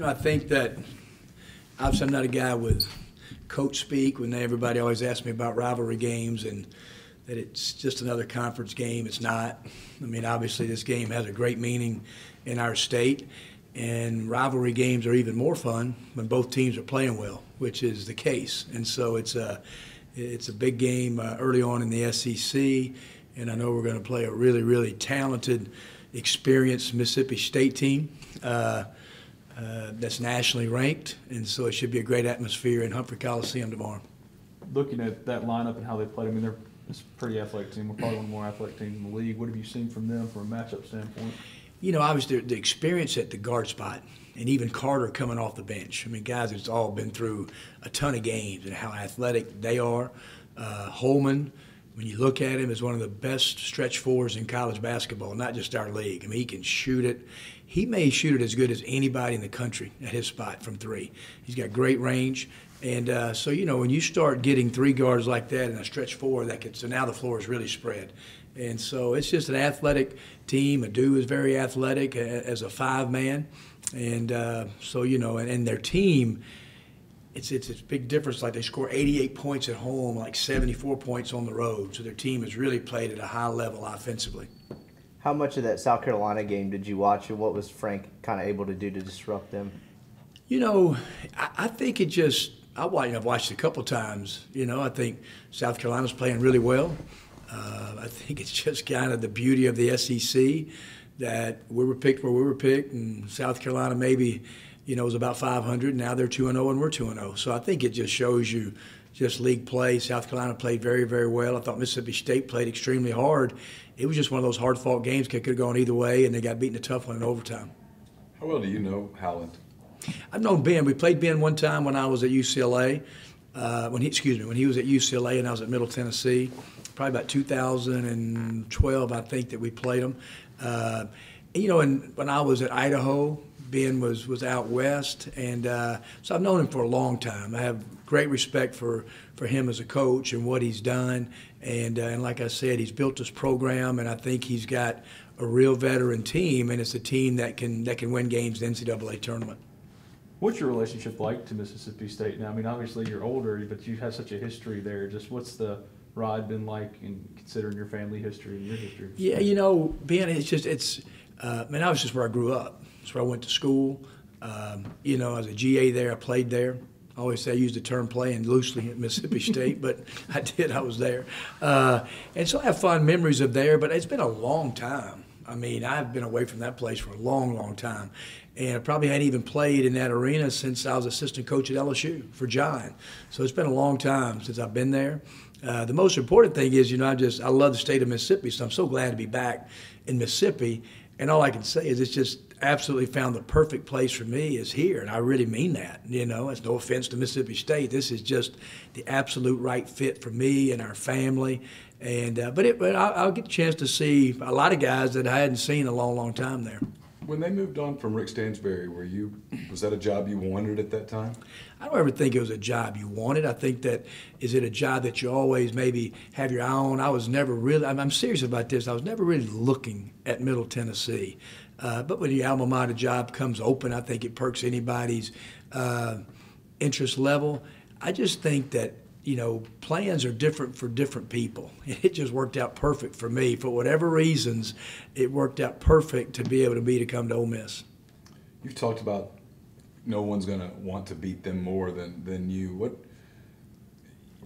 I think that obviously I'm not a guy with coach speak when everybody always asks me about rivalry games and that it's just another conference game. It's not. I mean, obviously this game has a great meaning in our state, and rivalry games are even more fun when both teams are playing well, which is the case. And so it's a big game early on in the SEC, and I know we're going to play a really, really talented, experienced Mississippi State team that's nationally ranked, and so it should be a great atmosphere in Humphrey Coliseum tomorrow. Looking at that lineup and how they played, I mean, it's a pretty athletic team. We're probably one of the more athletic teams in the league. What have you seen from them from a matchup standpoint? Obviously the experience at the guard spot, and even Carter coming off the bench. I mean, guys that's all been through a ton of games and how athletic they are. Holman, when you look at him, is one of the best stretch fours in college basketball, not just our league. I mean, he can shoot it. He may shoot it as good as anybody in the country at his spot from three. He's got great range. And so, when you start getting three guards like that in a stretch four, so now the floor is really spread. And so it's just an athletic team. Adu is very athletic as a five-man. And and their team, it's a big difference. Like they score 88 points at home, like 74 points on the road. So their team has really played at a high level offensively. How much of that South Carolina game did you watch, and what was Frank kind of able to do to disrupt them? I think it just – I've watched it a couple times. I think South Carolina's playing really well. I think it's just kind of the beauty of the SEC that we were picked where we were picked, and South Carolina maybe, was about 500. Now they're 2-0 and we're 2-0. So I think it just shows you just league play. South Carolina played very, very well. I thought Mississippi State played extremely hard. It was just one of those hard-fought games. Could have gone either way, and they got beaten a tough one in overtime. How well do you know Howland? I've known Ben. We played Ben one time when I was at UCLA. When he was at UCLA and I was at Middle Tennessee. Probably about 2012, I think, that we played him. And when I was at Idaho, Ben was out west, and so I've known him for a long time. I have great respect for him as a coach and what he's done. And like I said, he's built this program, and I think he's got a real veteran team, and it's a team that can win games in the NCAA tournament. What's your relationship like to Mississippi State now? I mean, obviously you're older, but you have such a history there. Just what's the ride been like in considering your family history and your history? Yeah, Ben, I was just where I grew up. It's where I went to school. As a GA there, I played there. I always say I used the term playing loosely at Mississippi State, but I did. I was there. And so I have fond memories of there, but it's been a long time. I mean, I've been away from that place for a long, long time. And I probably hadn't even played in that arena since I was assistant coach at LSU for John. So it's been a long time since I've been there. The most important thing is, I love the state of Mississippi, so I'm so glad to be back in Mississippi. And all I can say is it's just absolutely found the perfect place for me is here, and I really mean that. It's no offense to Mississippi State. This is just the absolute right fit for me and our family. And but I'll get a chance to see a lot of guys that I hadn't seen in a long, long time there. When they moved on from Rick Stansbury, was that a job you wanted at that time? I don't ever think it was a job you wanted. I think that, is it a job that you always maybe have your eye on? I was never really, I'm serious about this, I was never really looking at Middle Tennessee. But when the alma mater job comes open, I think it perks anybody's interest level. I just think that, plans are different for different people. It just worked out perfect for me. For whatever reasons, it worked out perfect to be able to come to Ole Miss. You've talked about no one's going to want to beat them more than you.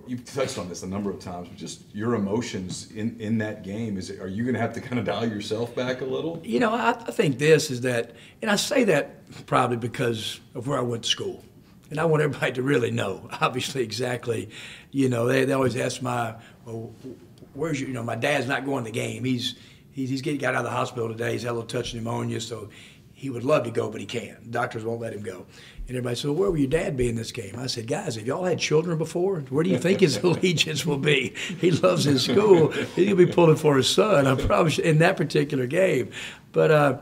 You've touched on this a number of times, but just your emotions in that game, are you going to have to kind of dial yourself back a little? I think this is that, and I say that probably because of where I went to school. And I want everybody to really know, obviously, exactly. They always ask where's your, my dad's not going to the game. He's got out of the hospital today. He's had a little touch pneumonia, so he would love to go, but he can't. Doctors won't let him go. And everybody said, well, where will your dad be in this game? I said, guys, have y'all had children before? Where do you think his allegiance will be? He loves his school. He's going to be pulling for his son, I probably in that particular game. But, I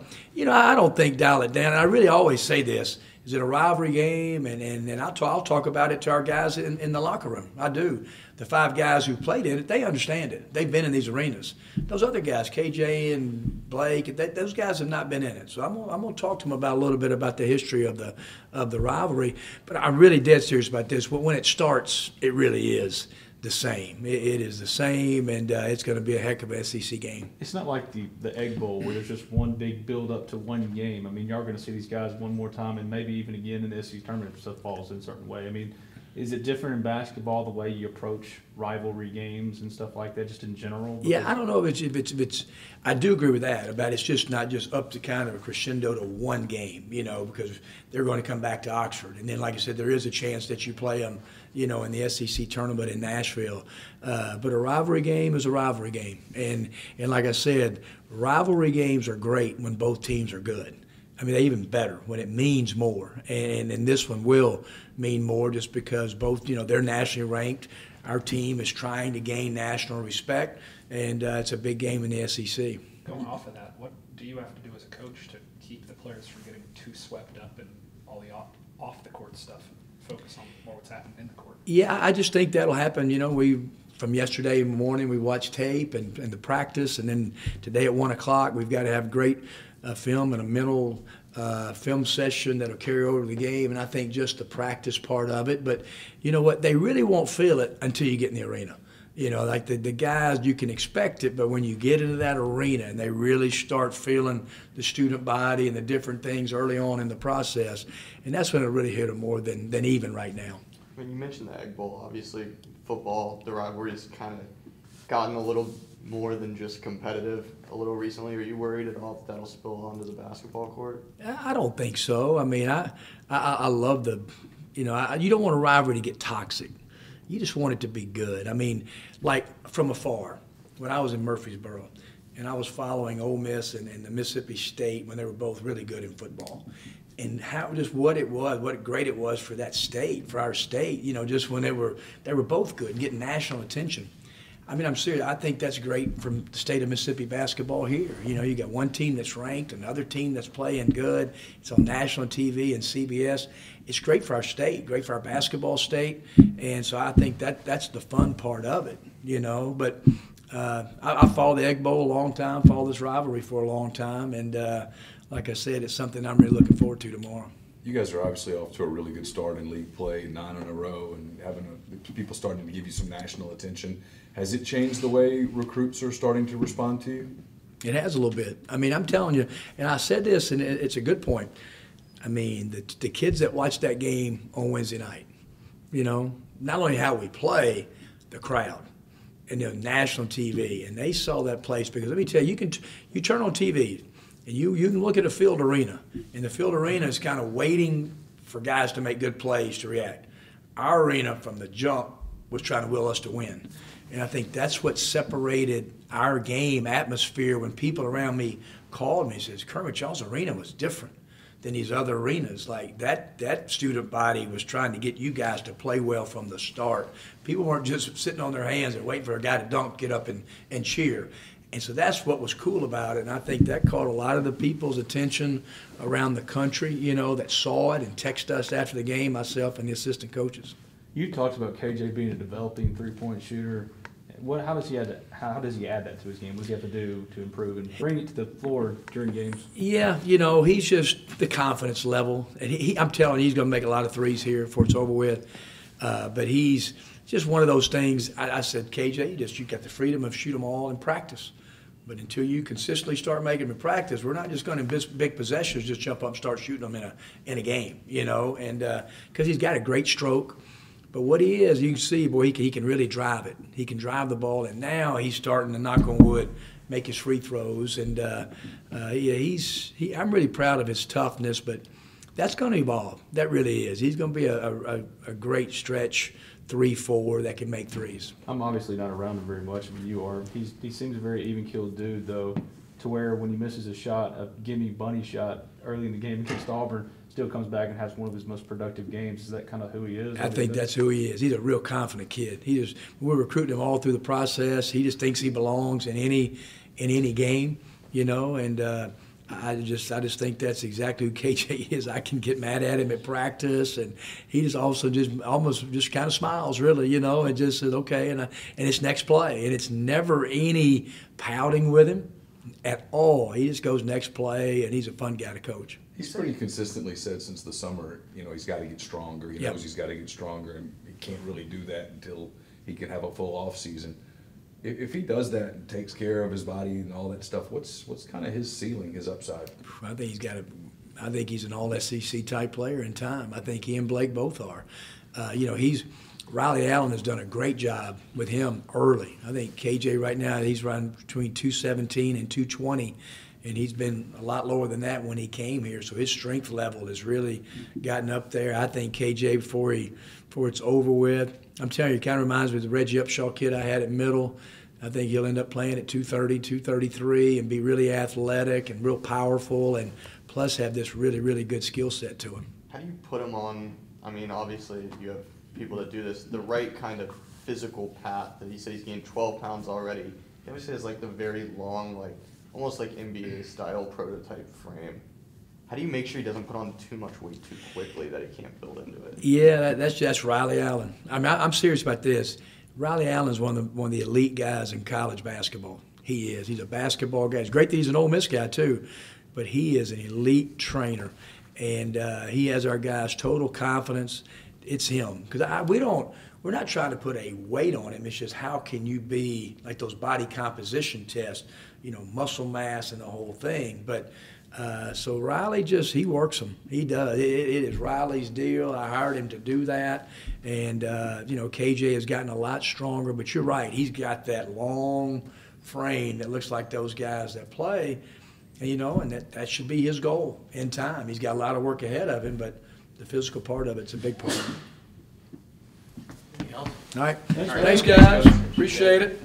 don't think dial it down. And I really always say this. Is it a rivalry game? And I'll talk about it to our guys in the locker room. I do. The 5 guys who played in it, they understand it. They've been in these arenas. Those other guys, KJ and Blake, those guys have not been in it. So I'm gonna talk to them about a little bit about the history of the rivalry. But I'm really dead serious about this. When it starts, it really is the same. It is the same, and it's going to be a heck of an SEC game. It's not like the Egg Bowl where there's just one big build up to one game. I mean, y'all are going to see these guys one more time, and maybe even again in the SEC tournament if stuff falls in a certain way. I mean, is it different in basketball the way you approach rivalry games and stuff like that, just in general? Yeah, I don't know if it's. I do agree with that. About it's just not just up to kind of a crescendo to one game, because they're going to come back to Oxford, and then like I said, there is a chance that you play them, in the SEC tournament in Nashville. But a rivalry game is a rivalry game, and like I said, rivalry games are great when both teams are good. I mean, they're even better when it means more, and this one will mean more just because both, they're nationally ranked. Our team is trying to gain national respect, and it's a big game in the SEC. Going off of that, what do you have to do as a coach to keep the players from getting too swept up in all the off-the-court stuff and focus on what's happening in the court? Yeah, I just think that'll happen. From yesterday morning, we watched tape and the practice, and then today at 1 o'clock, we've got to have great film and a mental film session that'll carry over to the game, and I think just the practice part of it. But you know what? They really won't feel it until you get in the arena. Like the guys, you can expect it, but when you get into that arena and they really start feeling the student body and the different things early on in the process, and that's when it really hit them more than even right now. When you mentioned the Egg Bowl, obviously football, the rivalry has kind of gotten a little more than just competitive a little recently. Are you worried at all that that'll spill onto the basketball court? I don't think so. I mean, I love the, you don't want a rivalry to get toxic. You just want it to be good. I mean, like from afar, when I was in Murfreesboro, and I was following Ole Miss and the Mississippi State when they were both really good in football, and what great it was for that state, for our state, just when they were both good and getting national attention. I mean, I'm serious. I think that's great from the state of Mississippi basketball here. You got one team that's ranked, another team that's playing good. It's on national TV and CBS. It's great for our state, great for our basketball state. And so I think that's the fun part of it, But I followed the Egg Bowl a long time, followed this rivalry for a long time. And like I said, it's something I'm really looking forward to tomorrow. You guys are obviously off to a really good start in league play, 9 in a row, and people starting to give you some national attention. Has it changed the way recruits are starting to respond to you? It has a little bit. I mean, I'm telling you, and I said this, and it's a good point. I mean, the kids that watch that game on Wednesday night, not only how we play, the crowd, and national TV, and they saw that place because let me tell you, you turn on TV, and you can look at a field arena, and the field arena is kind of waiting for guys to make good plays to react. Our arena from the jump was trying to will us to win. And I think that's what separated our game atmosphere when people around me called me and says, Kermit, y'all's arena was different than these other arenas. Like that student body was trying to get you guys to play well from the start. People weren't just sitting on their hands and waiting for a guy to dunk, get up and cheer. And so that's what was cool about it. And I think that caught a lot of the people's attention around the country, that saw it and texted us after the game, myself and the assistant coaches. You talked about KJ being a developing three-point shooter. How does he add that to his game? What does he have to do to improve and bring it to the floor during games? Yeah, he's just the confidence level. And I'm telling you, he's going to make a lot of threes here before it's over with. But he's just one of those things. I said, KJ, you got the freedom of shoot them all in practice. But until you consistently start making them in practice, we're not just going to big possessions just jump up and start shooting them in a game, and because he's got a great stroke. But what he is, you can see, boy, he can really drive it. He can drive the ball, and now he's starting to, knock on wood, make his free throws. And I'm really proud of his toughness, but that's going to evolve. That really is. He's going to be a great stretch 3-4 that can make threes. I'm obviously not around him very much. I mean, you are. He seems a very even-keeled dude, though, to where when he misses a gimme bunny shot early in the game against Auburn, still comes back and has one of his most productive games. Is that kind of who he is? I think that's who he is. He's a real confident kid. We're recruiting him all through the process. He just thinks he belongs in any game, and I just think that's exactly who KJ is. I can get mad at him at practice, and he just also almost kind of smiles, really, and just says okay, and it's next play, and it's never any pouting with him at all. He just goes next play, and he's a fun guy to coach. He's pretty consistently said since the summer, he's got to get stronger. He Yep. knows he's got to get stronger, and he can't really do that until he can have a full off season. If he does that and takes care of his body and all that stuff, what's kind of his ceiling, his upside? I think he's an all SEC type player in time. I think he and Blake both are. Riley Allen has done a great job with him early. I think KJ right now, he's running between 217 and 220, and he's been a lot lower than that when he came here. So his strength level has really gotten up there. I think KJ, before it's over with, I'm telling you, it kind of reminds me of the Reggie Upshaw kid I had at middle. I think he'll end up playing at 230, 233 and be really athletic and real powerful, and plus have this really, really good skill set to him. How do you put him on, I mean, obviously you have people that do this, the right kind of physical path that he said he's gained 12 pounds already. He obviously has like the very long, like almost like NBA style prototype frame. How do you make sure he doesn't put on too much weight too quickly that he can't build into it? Yeah, that's Riley Allen. I mean, I'm serious about this. Riley Allen's one of the elite guys in college basketball. He is. He's a basketball guy. It's great that he's an Ole Miss guy too, but he is an elite trainer, and he has our guys' total confidence. It's him, because we're not trying to put a weight on him. It's just how can you be like those body composition tests, muscle mass and the whole thing. But so Riley he works them. He does. It is Riley's deal. I hired him to do that, and KJ has gotten a lot stronger. But you're right. He's got that long frame that looks like those guys that play, and that should be his goal in time. He's got a lot of work ahead of him, but the physical part of it's a big part of it. All right. Thanks, guys. Appreciate it.